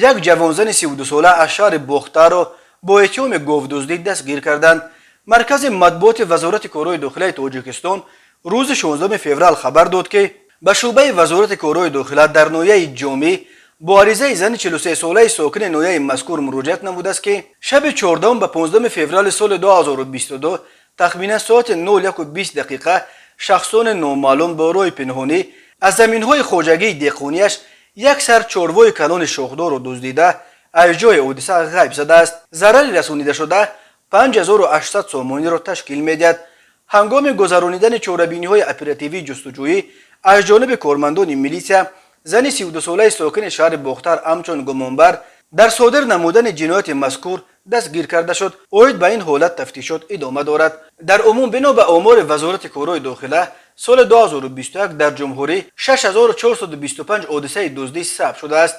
یک جوانزن 32 ساله از شهر بختار را با اتهام گاودزدی دستگیر کردند. مرکز مطبوعات وزارت کارهای داخلی تاجیکستان روز 16 فوریه خبر داد که به شعبه وزارت کارهای داخلی در ناحیه جامع با عریضه زن 43 ساله ساکن ناحیه مذکور مراجعت نموده است که شب 14 به 15 فوریه سال 2022 تخمینا ساعت 01:20 دقیقه شخصان نامعلوم با راه پنهانی از زمین‌های خواجگی دیقونیش یک سر چاروای کلان شاخدار را دزدیده از جای حادثه غیب زده است. ضرر رسانیده شده 5800 سامانی را تشکیل می‌دهد. هنگام گذرانیدن چاره‌بینی‌های اپراتیوی جستجویی از جانب کارمندان میلیسیا، زن 32 ساله ساکن شهر بختار همچون گمانبر در صادر نمودن جنایت مذکور دستگیر کرده شد. اوید به این حالت تفتیشات ادامه دارد. در عموم بنا به آمار وزارت کارهای داخلی سال 2021 در جمهوری 6425 حادثه دزدی ثبت شده است.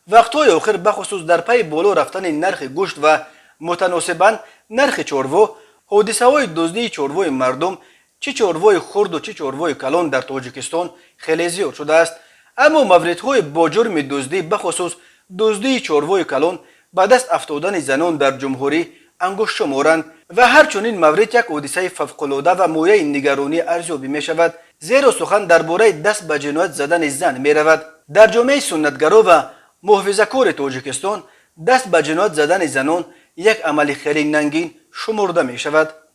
وقت‌های آخر بخصوص در پی بالا رفتن نرخ گوشت و متناسباً نرخ چاروا، حادثه‌های دزدی چاروای مردم چه چاروای خرد و چه چاروای کلان در تاجیکستان خیلی زیاد شده است. اما موردهای با جرم دزدی بخصوص دزدی چاروای کلان به دست افتادن زنان در جمهوری انگشت شمارند و همچنین مورد یک حادثه فوق‌العاده و مایه نگرانی ارزیابی می شود، زیرا سخن درباره دست به جنایت زدن زن می رود. در جامعه سنتگرا و محافظه‌کار تاجیکستان دست به جنایت زدن زنان یک عمل خیلی ننگین شمرده می شود.